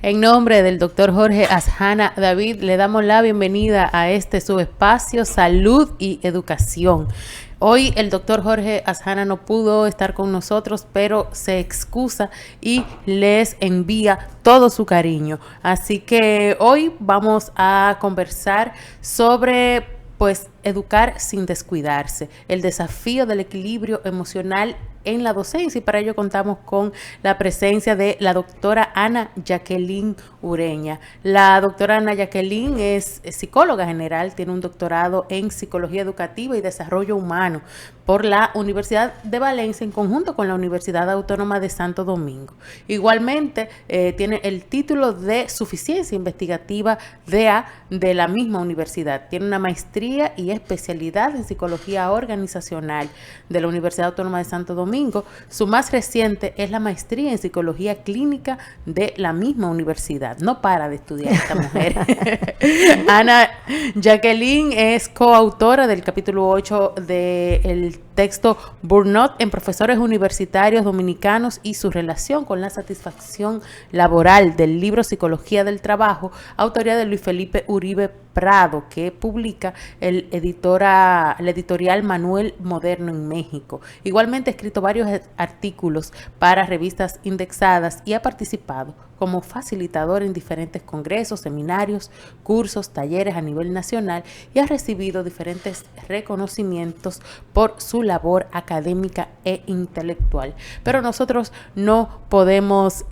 En nombre del doctor Jorge Asjana David, le damos la bienvenida a este subespacio Salud y Educación. Hoy el doctor Jorge Asjana no pudo estar con nosotros, pero se excusa y les envía todo su cariño. Así que hoy vamos a conversar sobre, educar sin descuidarse, el desafío del equilibrio emocional en la docencia, y para ello contamos con la presencia de la doctora Ana Jacqueline Ureña. La doctora Ana Jacqueline es psicóloga general, tiene un doctorado en Psicología Educativa y Desarrollo Humano por la Universidad de Valencia en conjunto con la Universidad Autónoma de Santo Domingo. Igualmente tiene el título de Suficiencia Investigativa DEA de la misma universidad. Tiene una maestría y especialidad en Psicología Organizacional de la Universidad Autónoma de Santo Domingo. Su más reciente es la maestría en Psicología Clínica de la misma universidad. No para de estudiar esta mujer. Ana Jacqueline es coautora del capítulo 8 del texto Burnout en profesores universitarios dominicanos y su relación con la satisfacción laboral, del libro Psicología del Trabajo, autoría de Luis Felipe Uribe Prado, que publica la editorial Manuel Moderno en México. Igualmente ha escrito varios artículos para revistas indexadas y ha participado como facilitador en diferentes congresos, seminarios, cursos, talleres a nivel nacional, y ha recibido diferentes reconocimientos por su labor académica e intelectual. Pero nosotros no podemos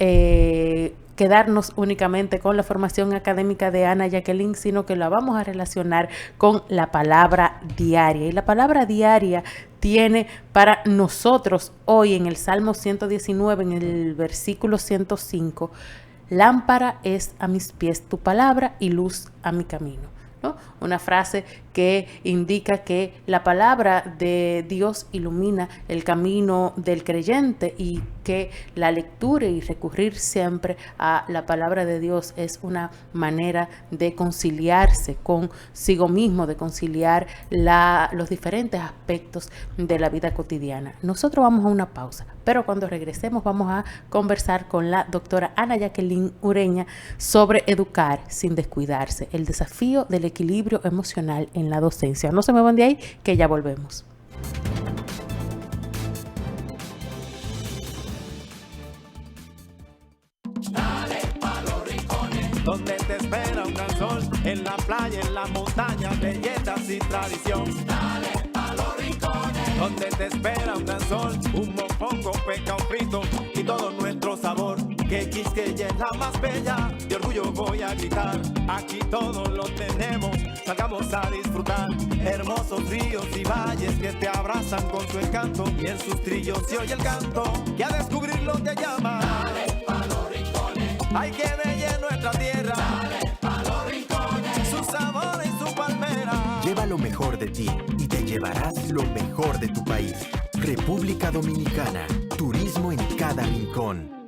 quedarnos únicamente con la formación académica de Ana Jacqueline, sino que la vamos a relacionar con la palabra diaria. Y la palabra diaria tiene para nosotros hoy en el Salmo 119, en el versículo 105, lámpara es a mis pies tu palabra y luz a mi camino, ¿no? Una frase que indica que la palabra de Dios ilumina el camino del creyente y que la lectura y recurrir siempre a la palabra de Dios es una manera de conciliarse consigo mismo, de conciliar los diferentes aspectos de la vida cotidiana. Nosotros vamos a una pausa, pero cuando regresemos vamos a conversar con la doctora Ana Jacqueline Ureña sobre educar sin descuidarse, el desafío del equilibrio emocional en la docencia. No se me van de ahí, que ya volvemos. Dale pa' los rincones, donde te espera un gran sol, en la playa, en la montaña, belletas y tradición. Dale pa' los rincones, donde te espera un gran sol, un mofongo, pescado frito y todo nuestro sabor. Que Quisqueya es la más bella, de orgullo voy a gritar. Aquí todo lo tenemos, salgamos a disfrutar. Hermosos ríos y valles que te abrazan con su encanto, y en sus trillos se oye el canto, que a descubrirlo te llama. Dale pa' los rincones, hay que bella en nuestra tierra. Dale pa' los rincones, su sabor y su palmera. Lleva lo mejor de ti y te llevarás lo mejor de tu país. República Dominicana, turismo en cada rincón.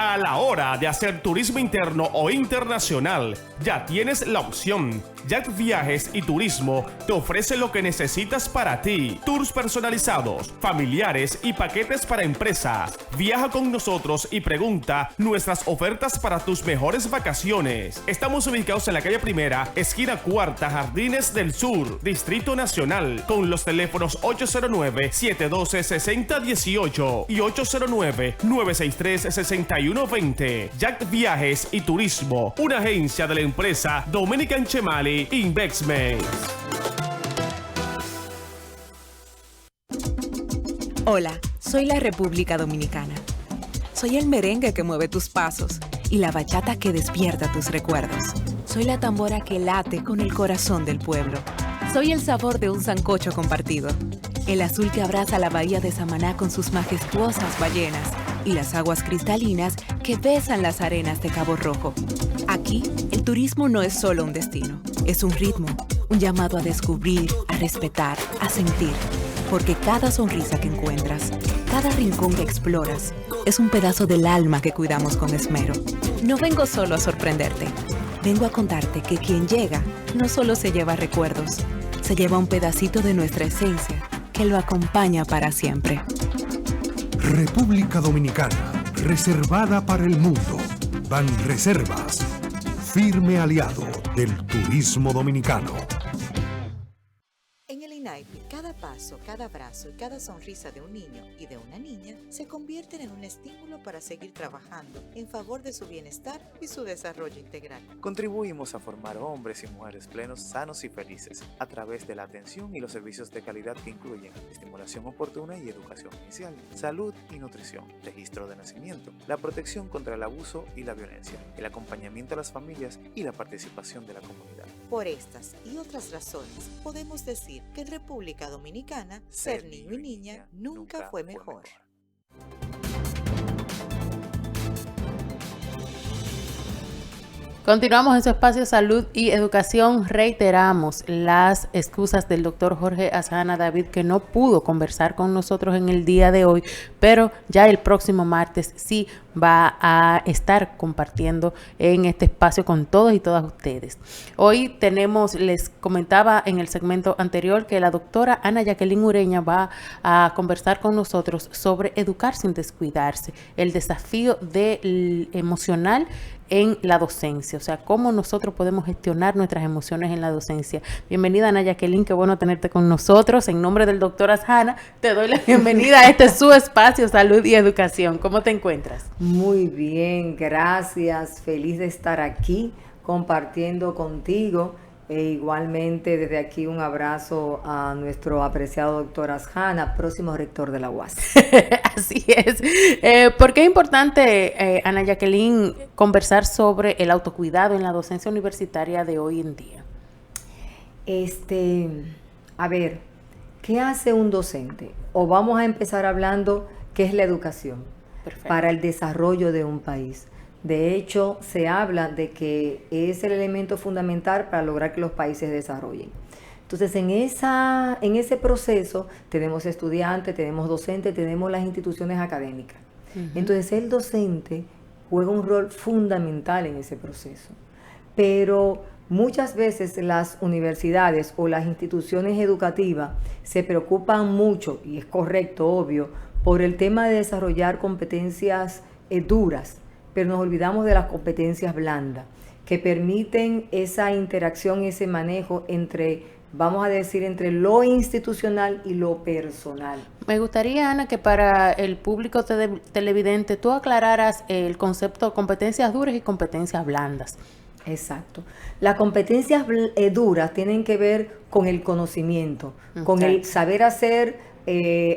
A la hora de hacer turismo interno o internacional, ya tienes la opción. Jack Viajes y Turismo te ofrece lo que necesitas para ti. Tours personalizados, familiares y paquetes para empresas. Viaja con nosotros y pregunta nuestras ofertas para tus mejores vacaciones. Estamos ubicados en la calle Primera, esquina Cuarta, Jardines del Sur, Distrito Nacional, con los teléfonos 809-712-6018 y 809-963-6120. Jack Viajes y Turismo, una agencia de la empresa Dominican Chemali Investments. Hola, soy la República Dominicana. Soy el merengue que mueve tus pasos y la bachata que despierta tus recuerdos. Soy la tambora que late con el corazón del pueblo. Soy el sabor de un sancocho compartido, el azul que abraza la bahía de Samaná con sus majestuosas ballenas y las aguas cristalinas que besan las arenas de Cabo Rojo. Aquí, el turismo no es solo un destino, es un ritmo, un llamado a descubrir, a respetar, a sentir. Porque cada sonrisa que encuentras, cada rincón que exploras, es un pedazo del alma que cuidamos con esmero. No vengo solo a sorprenderte, vengo a contarte que quien llega no solo se lleva recuerdos, se lleva un pedacito de nuestra esencia que lo acompaña para siempre. República Dominicana, reservada para el mundo. Banreservas, firme aliado del turismo dominicano. En el INAIPI, cada paso, cada abrazo y cada sonrisa de un niño y de una niña se convierten en un estímulo para seguir trabajando en favor de su bienestar y su desarrollo integral. Contribuimos a formar hombres y mujeres plenos, sanos y felices a través de la atención y los servicios de calidad que incluyen estimulación oportuna y educación inicial, salud y nutrición, registro de nacimiento, la protección contra el abuso y la violencia, el acompañamiento a las familias y la participación de la comunidad. Por estas y otras razones, podemos decir que en República Dominicana, ser niño y niña nunca fue mejor. Continuamos en su espacio Salud y Educación. Reiteramos las excusas del doctor Jorge Azahana David, que no pudo conversar con nosotros en el día de hoy, pero ya el próximo martes sí va a estar compartiendo en este espacio con todos y todas ustedes. Hoy les comentaba en el segmento anterior que la doctora Ana Jacqueline Ureña va a conversar con nosotros sobre educar sin descuidarse, el desafío emocional en la docencia, o sea, cómo nosotros podemos gestionar nuestras emociones en la docencia. Bienvenida, Ana Jacqueline, qué bueno tenerte con nosotros. En nombre del doctor Azahana, te doy la bienvenida a su espacio Salud y Educación. ¿Cómo te encuentras? Muy bien, gracias. Feliz de estar aquí compartiendo contigo. Igualmente, desde aquí un abrazo a nuestro apreciado doctor Azahana, próximo rector de la UAS. Así es. ¿Por qué es importante, Ana Jacqueline, conversar sobre el autocuidado en la docencia universitaria de hoy en día? A ver, ¿qué hace un docente? O vamos a empezar hablando qué es la educación. Perfecto. Para el desarrollo de un país. De hecho, se habla de que es el elemento fundamental para lograr que los países desarrollen. Entonces, en ese proceso tenemos estudiantes, tenemos docentes, tenemos las instituciones académicas. Uh-huh. Entonces, el docente juega un rol fundamental en ese proceso. Pero muchas veces las universidades o las instituciones educativas se preocupan mucho, y es correcto, obvio, por el tema de desarrollar competencias duras, pero nos olvidamos de las competencias blandas, que permiten esa interacción, ese manejo entre, vamos a decir, entre lo institucional y lo personal. Me gustaría, Ana, que para el público televidente tú aclararas el concepto de competencias duras y competencias blandas. Exacto. Las competencias duras tienen que ver con el conocimiento, con el saber hacer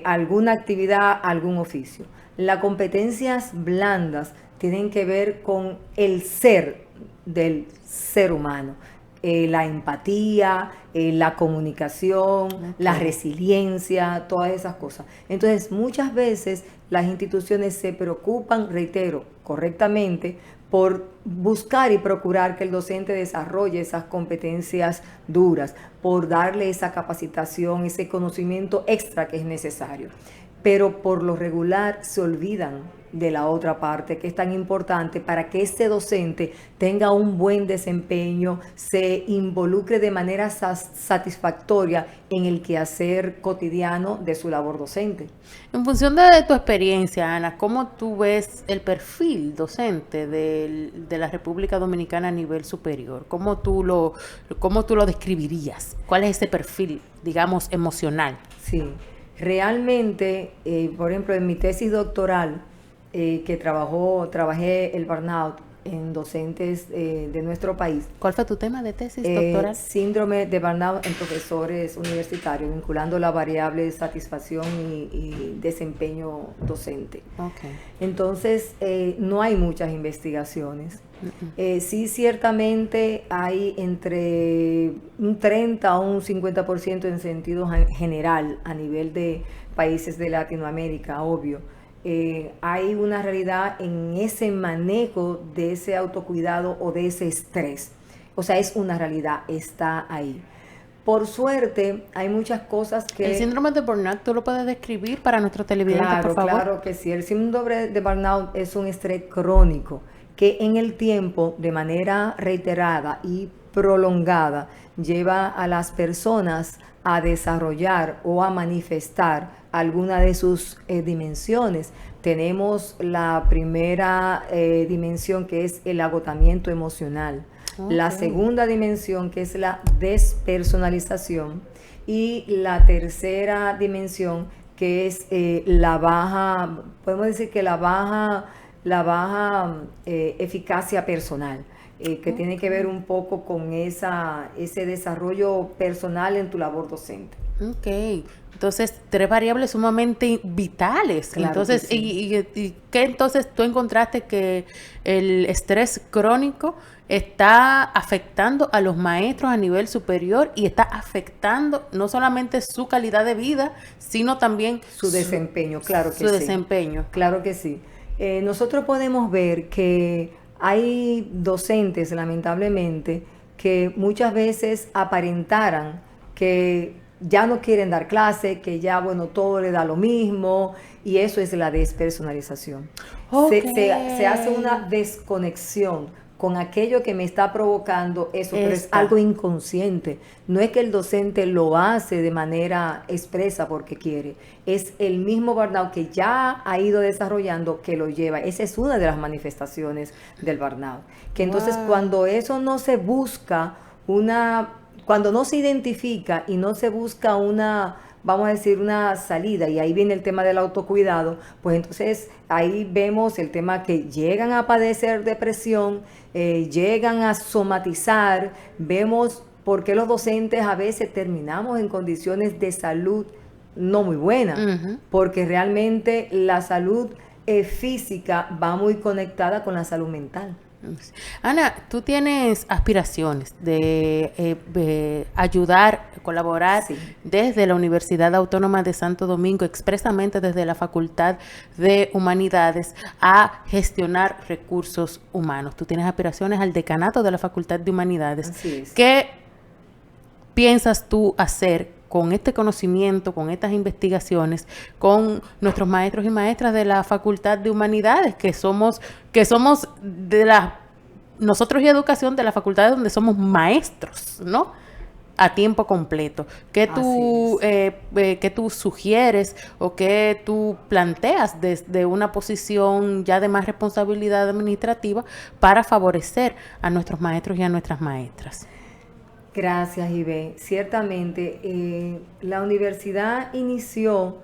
alguna actividad, algún oficio. Las competencias blandas tienen que ver con el ser del ser humano, la empatía, la comunicación, la resiliencia, todas esas cosas. Entonces, muchas veces las instituciones se preocupan, reitero, correctamente, por buscar y procurar que el docente desarrolle esas competencias duras, por darle esa capacitación, ese conocimiento extra que es necesario. Pero por lo regular se olvidan de la otra parte, que es tan importante para que este docente tenga un buen desempeño, se involucre de manera satisfactoria en el quehacer cotidiano de su labor docente. En función de tu experiencia, Ana, ¿cómo tú ves el perfil docente de la República Dominicana a nivel superior? ¿Cómo tú lo describirías? ¿Cuál es ese perfil, digamos, emocional? Sí, realmente, por ejemplo, en mi tesis doctoral, que trabajé el burnout en docentes de nuestro país. ¿Cuál fue tu tema de tesis doctoral? Síndrome de burnout en profesores universitarios, vinculando la variable de satisfacción y desempeño docente. Okay. Entonces, no hay muchas investigaciones. Sí, ciertamente hay entre un 30 a un 50% en sentido general a nivel de países de Latinoamérica, obvio. Hay una realidad en ese manejo de ese autocuidado o de ese estrés. O sea, es una realidad, está ahí. Por suerte, hay muchas cosas que... ¿El síndrome de burnout tú lo puedes describir para nuestro televidente, por favor? Claro que sí. El síndrome de burnout es un estrés crónico que en el tiempo, de manera reiterada y prolongada, lleva a las personas a desarrollar o a manifestar alguna de sus dimensiones, tenemos la primera dimensión, que es el agotamiento emocional. Okay. La segunda dimensión, que es la despersonalización. Y la tercera dimensión, que es la baja, podemos decir que la baja eficacia personal. Que tiene que ver un poco con ese desarrollo personal en tu labor docente. Ok, entonces 3 variables sumamente vitales. Claro. Entonces, sí. ¿Y qué entonces tú encontraste que el estrés crónico está afectando a los maestros a nivel superior y está afectando no solamente su calidad de vida, sino también su desempeño? Claro que sí. Su desempeño. Claro que sí. Nosotros podemos ver que hay docentes, lamentablemente, que muchas veces aparentaran que ya no quieren dar clase, que ya, bueno, todo le da lo mismo, y eso es la despersonalización. Okay. Se hace una desconexión con aquello que me está provocando eso, pero es algo inconsciente. No es que el docente lo hace de manera expresa porque quiere, es el mismo burnout que ya ha ido desarrollando que lo lleva. Esa es una de las manifestaciones del burnout. Que entonces cuando eso no se busca cuando no se identifica y no se busca vamos a decir, una salida, y ahí viene el tema del autocuidado, pues entonces ahí vemos el tema que llegan a padecer depresión, llegan a somatizar, vemos por qué los docentes a veces terminamos en condiciones de salud no muy buenas, porque realmente la salud física va muy conectada con la salud mental. Ana, tú tienes aspiraciones de ayudar, colaborar desde la Universidad Autónoma de Santo Domingo, expresamente desde la Facultad de Humanidades, a gestionar recursos humanos. Tú tienes aspiraciones al decanato de la Facultad de Humanidades. Así es. ¿Qué piensas tú hacer con este conocimiento, con estas investigaciones, con nuestros maestros y maestras de la Facultad de Humanidades, que somos nosotros y educación de la facultad donde somos maestros, ¿no? A tiempo completo. ¿Qué tú sugieres o qué tú planteas desde una posición ya de más responsabilidad administrativa para favorecer a nuestros maestros y a nuestras maestras? Gracias, Ibe. Ciertamente, la universidad inició,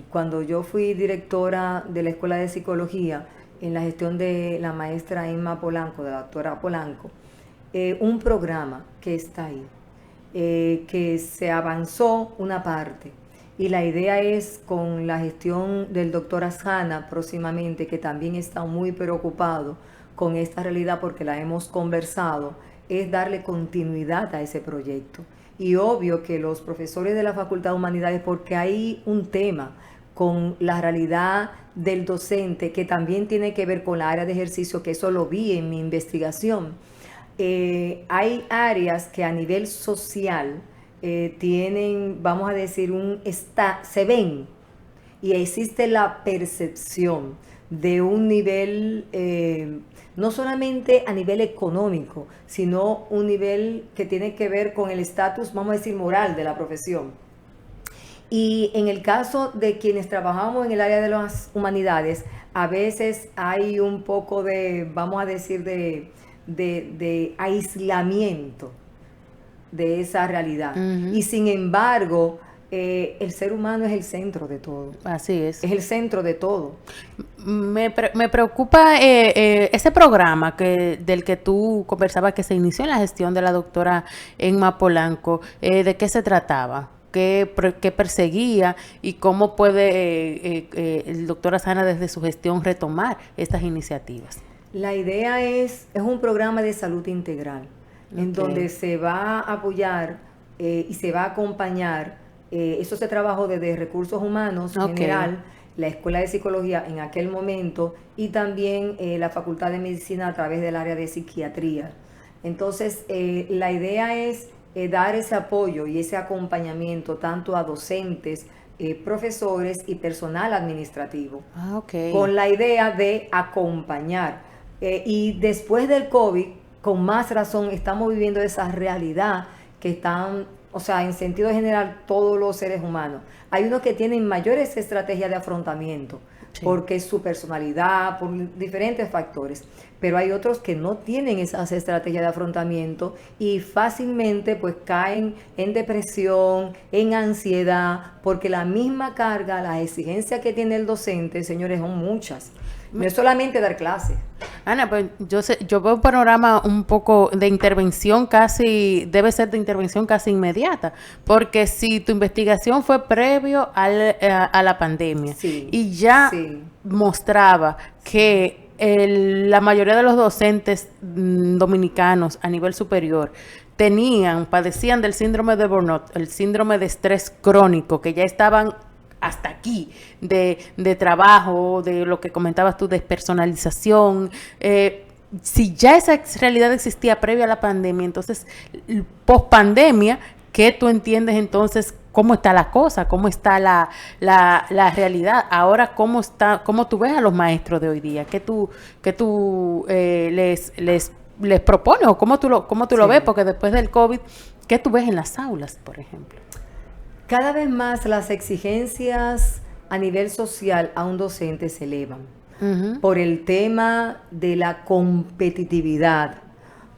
cuando yo fui directora de la Escuela de Psicología, en la gestión de la maestra Emma Polanco, de la doctora Polanco, un programa que está ahí, que se avanzó una parte, y la idea es, con la gestión del doctor Ashana próximamente, que también está muy preocupado con esta realidad porque la hemos conversado, es darle continuidad a ese proyecto. Y obvio que los profesores de la Facultad de Humanidades, porque hay un tema con la realidad del docente que también tiene que ver con la área de ejercicio, que eso lo vi en mi investigación. Hay áreas que a nivel social tienen, vamos a decir, se ven, y existe la percepción de un nivel, no solamente a nivel económico, sino un nivel que tiene que ver con el estatus, vamos a decir, moral de la profesión. Y en el caso de quienes trabajamos en el área de las humanidades, a veces hay un poco de, vamos a decir, de aislamiento de esa realidad. Y sin embargo, el ser humano es el centro de todo. Así es. Es el centro de todo. Me preocupa ese programa del que tú conversabas, que se inició en la gestión de la doctora Emma Polanco. ¿De qué se trataba? ¿Qué perseguía? ¿Y cómo puede el doctor Ashana desde su gestión retomar estas iniciativas? La idea es un programa de salud integral, en donde se va a apoyar y se va a acompañar. Eso se trabajó desde recursos humanos general, la Escuela de Psicología en aquel momento, y también la Facultad de Medicina a través del área de psiquiatría. Entonces, la idea es dar ese apoyo y ese acompañamiento tanto a docentes, profesores y personal administrativo, con la idea de acompañar. Y después del COVID, con más razón, estamos viviendo esa realidad que están, o sea, en sentido general, todos los seres humanos. Hay unos que tienen mayores estrategias de afrontamiento, porque es su personalidad, por diferentes factores. Pero hay otros que no tienen esas estrategias de afrontamiento y fácilmente pues caen en depresión, en ansiedad, porque la misma carga, las exigencias que tiene el docente, señores, son muchas. No es solamente dar clases. Ana, pues yo veo un panorama un poco de intervención debe ser de intervención casi inmediata, porque si tu investigación fue previo a la pandemia y ya mostraba que la mayoría de los docentes dominicanos a nivel superior padecían del síndrome de burnout, el síndrome de estrés crónico, que ya estaban hasta aquí de trabajo, de lo que comentabas tú, despersonalización. Si ya esa realidad existía previa a la pandemia, entonces, post pandemia, ¿qué tú entiendes entonces? ¿Cómo está la cosa? ¿Cómo está la realidad? Ahora, ¿cómo tú ves a los maestros de hoy día? ¿Qué tú les propones? ¿O cómo tú lo ves? Porque después del COVID, ¿qué tú ves en las aulas, por ejemplo? Cada vez más las exigencias a nivel social a un docente se elevan por el tema de la competitividad,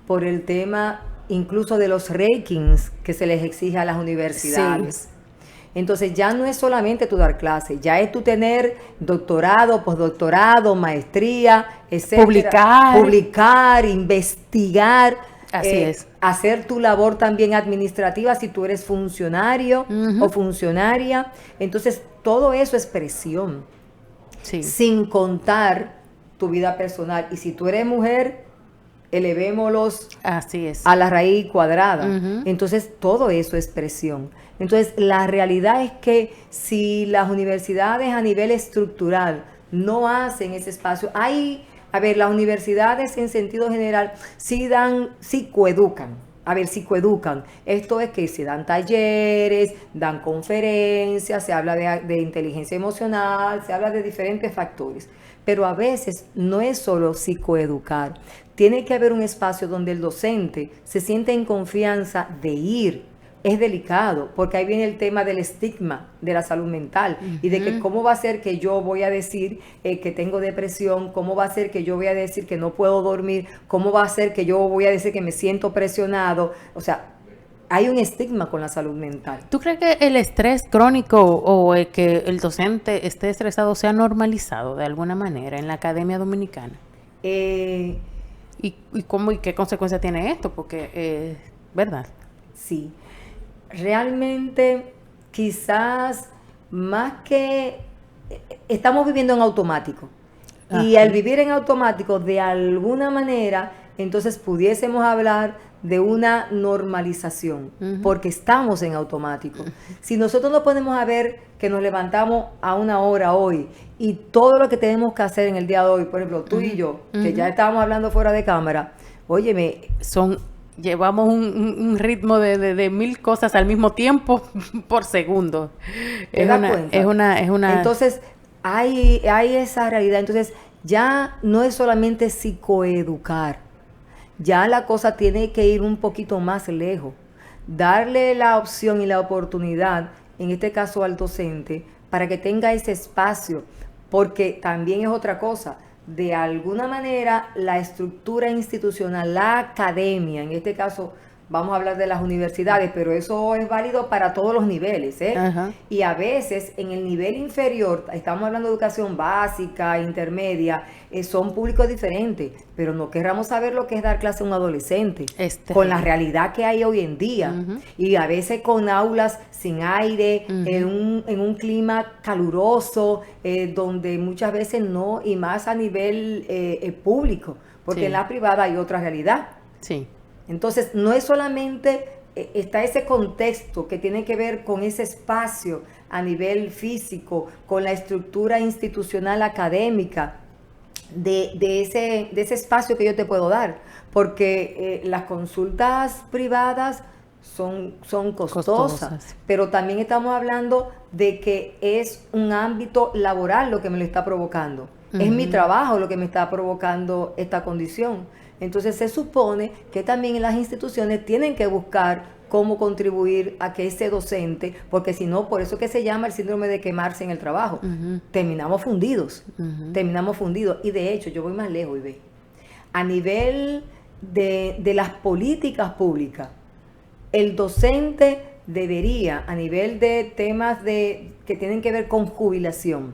por el tema incluso de los rankings que se les exige a las universidades. Sí. Entonces ya no es solamente tú dar clases, ya es tú tener doctorado, postdoctorado, maestría, etcétera, publicar, investigar. Así es. Hacer tu labor también administrativa si tú eres funcionario o funcionaria. Entonces, todo eso es presión. Sí. Sin contar tu vida personal. Y si tú eres mujer, elevémoslos a la raíz cuadrada. Entonces, todo eso es presión. Entonces, la realidad es que si las universidades a nivel estructural no hacen ese espacio, las universidades en sentido general sí psicoeducan. Psicoeducan. Esto es que se dan talleres, dan conferencias, se habla de inteligencia emocional, se habla de diferentes factores. Pero a veces no es solo psicoeducar. Tiene que haber un espacio donde el docente se siente en confianza de ir. Es delicado, porque ahí viene el tema del estigma de la salud mental y de que cómo va a ser que yo voy a decir que tengo depresión, cómo va a ser que yo voy a decir que no puedo dormir, cómo va a ser que yo voy a decir que me siento presionado. O sea, hay un estigma con la salud mental. ¿Tú crees que el estrés crónico o que el docente esté estresado se ha normalizado de alguna manera en la academia dominicana? ¿Y qué consecuencias tiene esto? Porque, ¿verdad? Sí. Realmente, quizás más que estamos viviendo en automático. Y al vivir en automático, de alguna manera, entonces pudiésemos hablar de una normalización, porque estamos en automático. Si nosotros nos ponemos a ver que nos levantamos a una hora hoy y todo lo que tenemos que hacer en el día de hoy, por ejemplo, tú y yo, que ya estábamos hablando fuera de cámara, óyeme, llevamos un ritmo de 1000 cosas al mismo tiempo por segundo. Es una. Entonces, hay esa realidad. Entonces, ya no es solamente psicoeducar. Ya la cosa tiene que ir un poquito más lejos. Darle la opción y la oportunidad, en este caso al docente, para que tenga ese espacio. Porque también es otra cosa. De alguna manera, la estructura institucional, la academia, en este caso vamos a hablar de las universidades, pero eso es válido para todos los niveles, Y a veces en el nivel inferior, estamos hablando de educación básica, intermedia, son públicos diferentes, pero no querramos saber lo que es dar clase a un adolescente, con la realidad que hay hoy en día, y a veces con aulas sin aire, en un clima caluroso, donde muchas veces no, y más a nivel público, porque en la privada hay otra realidad. Sí. Entonces, no es solamente, está ese contexto que tiene que ver con ese espacio a nivel físico, con la estructura institucional académica de ese espacio que yo te puedo dar, porque las consultas privadas son costosas, pero también estamos hablando de que es un ámbito laboral lo que me lo está provocando. Es mi trabajo lo que me está provocando esta condición. Entonces se supone que también las instituciones tienen que buscar cómo contribuir a que ese docente, porque si no, por eso que se llama el síndrome de quemarse en el trabajo, terminamos fundidos, y de hecho yo voy más lejos y ve, a nivel de las políticas públicas, el docente debería, a nivel de temas que tienen que ver con jubilación,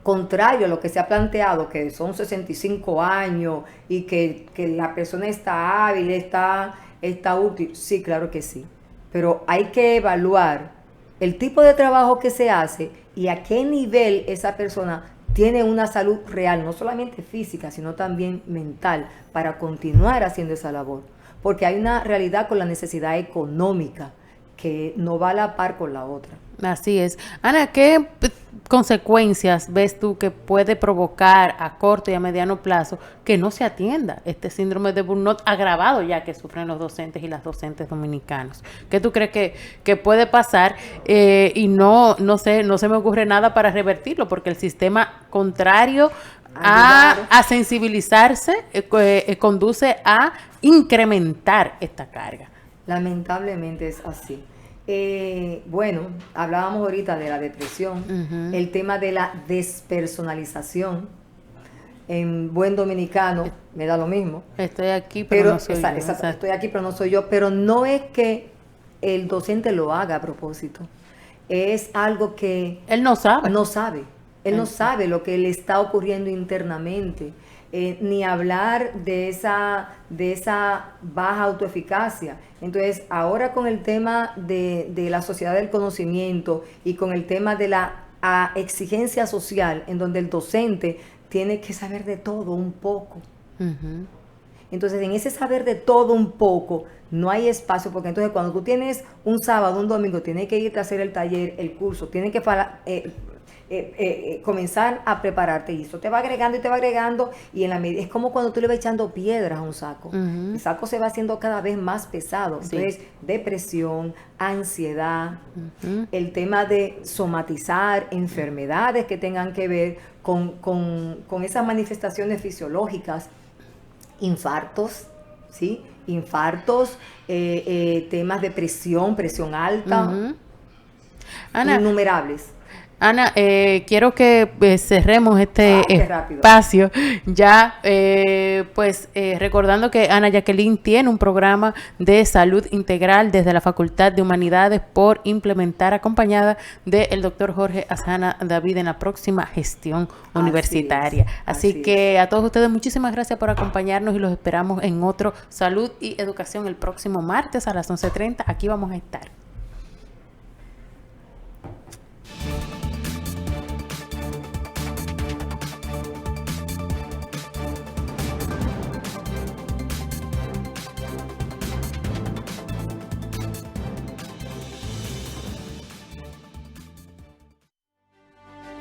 contrario a lo que se ha planteado, que son 65 años y que la persona está hábil, está útil, sí, claro que sí, pero hay que evaluar el tipo de trabajo que se hace y a qué nivel esa persona tiene una salud real, no solamente física, sino también mental, para continuar haciendo esa labor. Porque hay una realidad con la necesidad económica que no va a la par con la otra. Así es. Ana, ¿qué consecuencias ves tú que puede provocar a corto y a mediano plazo que no se atienda este síndrome de burnout agravado ya que sufren los docentes y las docentes dominicanos? ¿Qué tú crees que puede pasar? Y no se me ocurre nada para revertirlo, porque el sistema, contrario a sensibilizarse, conduce a incrementar esta carga. Lamentablemente es así. Bueno, hablábamos ahorita de la depresión, el tema de la despersonalización. En buen dominicano me da lo mismo. Estoy aquí, pero no soy yo. Estoy aquí, pero no soy yo. Pero no es que el docente lo haga a propósito. Es algo que él no sabe. Él no sabe lo que le está ocurriendo internamente. Ni hablar de esa baja autoeficacia. Entonces, ahora con el tema de la sociedad del conocimiento y con el tema de la exigencia social, en donde el docente tiene que saber de todo un poco. Entonces, en ese saber de todo un poco, no hay espacio, porque entonces cuando tú tienes un sábado, un domingo, tienes que irte a hacer el taller, el curso, tienes que comenzar a prepararte, y eso te va agregando y en la medida es como cuando tú le vas echando piedras a un saco. El saco se va haciendo cada vez más pesado. Entonces, depresión, ansiedad, el tema de somatizar enfermedades que tengan que ver con esas manifestaciones fisiológicas, infartos, ¿sí? Temas de presión alta, Ana, innumerables. Ana, quiero que cerremos este espacio ya, recordando que Ana Jacqueline tiene un programa de salud integral desde la Facultad de Humanidades por implementar, acompañada del doctor Jorge Azana David en la próxima gestión universitaria. Así que a todos ustedes, muchísimas gracias por acompañarnos y los esperamos en otro Salud y Educación el próximo martes a las 11:30. Aquí vamos a estar.